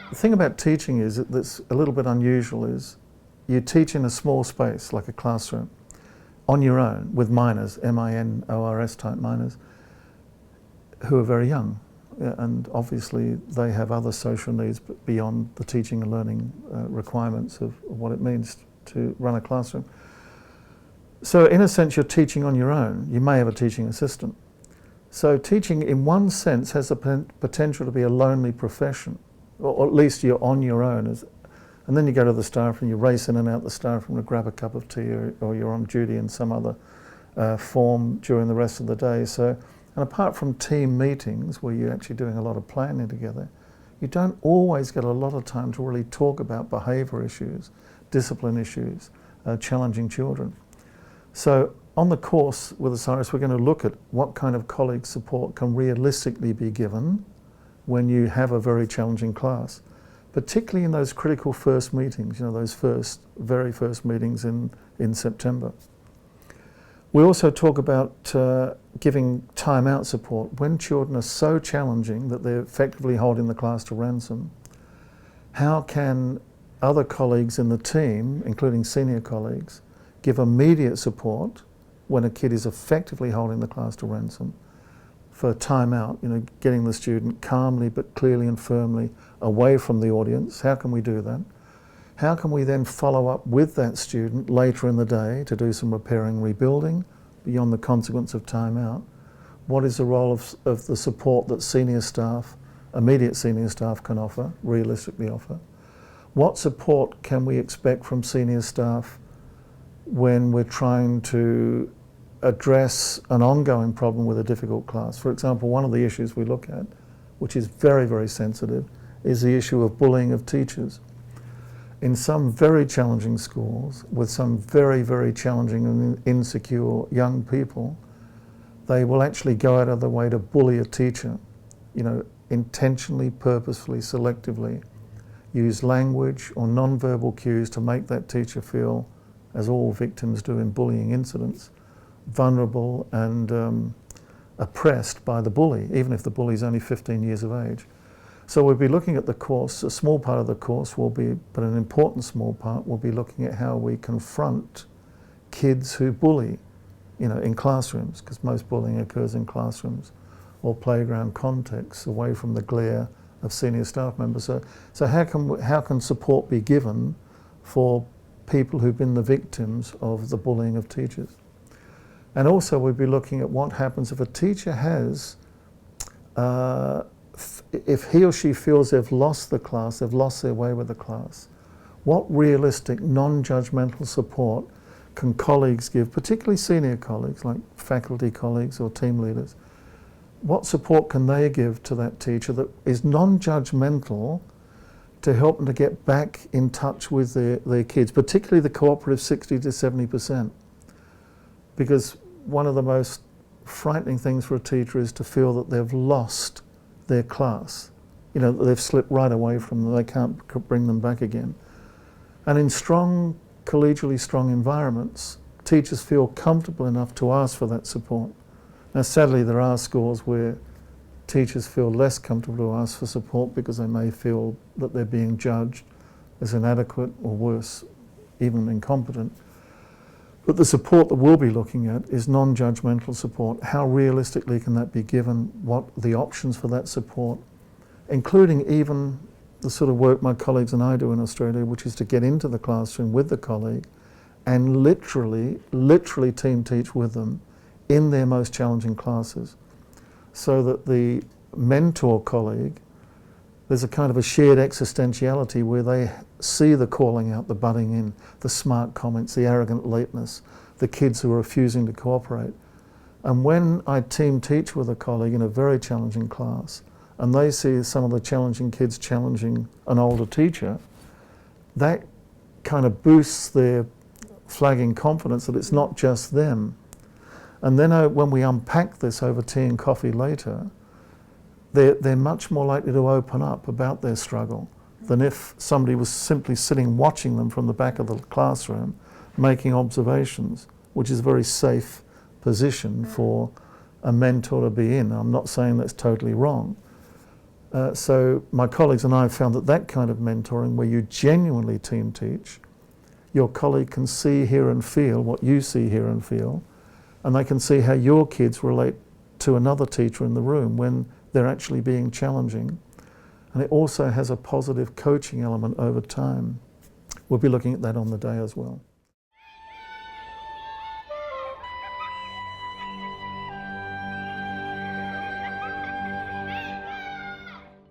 The thing about teaching is that's a little bit unusual is you teach in a small space, like a classroom, on your own with minors, M-I-N-O-R-S type minors, who are very young. And obviously they have other social needs beyond the teaching and learning requirements of what it means to run a classroom. So in a sense you're teaching on your own. You may have a teaching assistant. So teaching in one sense has the potential to be a lonely profession, or at least you're on your own. And then you go to the staff room, you race in and out the staff room to grab a cup of tea, or you're on duty in some other form during the rest of the day. So, and apart from team meetings where you're actually doing a lot of planning together, you don't always get a lot of time to really talk about behaviour issues, discipline issues, challenging children. So on the course with Osiris, we're going to look at what kind of colleague support can realistically be given when you have a very challenging class, particularly in those critical first meetings, you know, those very first meetings in September. We also talk about giving time-out support. When children are so challenging that they're effectively holding the class to ransom, how can other colleagues in the team, including senior colleagues, give immediate support when a kid is effectively holding the class to ransom for time-out, you know, getting the student calmly but clearly and firmly away from the audience? How can we do that? How can we then follow up with that student later in the day to do some repairing, rebuilding beyond the consequence of time out? What is the role of the support that senior staff, immediate senior staff can offer, realistically offer? What support can we expect from senior staff when we're trying to address an ongoing problem with a difficult class? For example, one of the issues we look at, which is very, very sensitive, is the issue of bullying of teachers. In some very challenging schools, with some very, very challenging and insecure young people, they will actually go out of their way to bully a teacher, you know, intentionally, purposefully, selectively, use language or non-verbal cues to make that teacher feel, as all victims do in bullying incidents, vulnerable and oppressed by the bully, even if the bully is only 15 years of age. So we'll be looking at the course. A small part of the course will be, but an important small part, will be looking at how we confront kids who bully, you know, in classrooms, because most bullying occurs in classrooms or playground contexts, away from the glare of senior staff members. So how can support be given for people who've been the victims of the bullying of teachers? And also we'll be looking at what happens if a teacher has if he or she feels they've lost the class, they've lost their way with the class, what realistic, non-judgmental support can colleagues give, particularly senior colleagues like faculty colleagues or team leaders? What support can they give to that teacher that is non-judgmental to help them to get back in touch with their kids, particularly the cooperative 60 to 70%? Because one of the most frightening things for a teacher is to feel that they've lost their class. You know, they've slipped right away from them, they can't bring them back again. And in strong, collegially strong environments, teachers feel comfortable enough to ask for that support. Now sadly there are schools where teachers feel less comfortable to ask for support because they may feel that they're being judged as inadequate or worse, even incompetent. But the support that we'll be looking at is non-judgmental support. How realistically can that be given? What are the options for that support? Including even the sort of work my colleagues and I do in Australia, which is to get into the classroom with the colleague and literally team teach with them in their most challenging classes, so that the mentor colleague, there's a kind of a shared existentiality where they see the calling out, the butting in, the smart comments, the arrogant lateness, the kids who are refusing to cooperate. And when I team teach with a colleague in a very challenging class, and they see some of the challenging kids challenging an older teacher, that kind of boosts their flagging confidence that it's not just them. And then when we unpack this over tea and coffee later, they're much more likely to open up about their struggle than if somebody was simply sitting watching them from the back of the classroom making observations, which is a very safe position for a mentor to be in. I'm not saying that's totally wrong, So my colleagues and I have found that that kind of mentoring, where you genuinely team teach, your colleague can see, hear and feel what you see, hear and feel, and they can see how your kids relate to another teacher in the room when they're actually being challenging. And it also has a positive coaching element over time. We'll be looking at that on the day as well.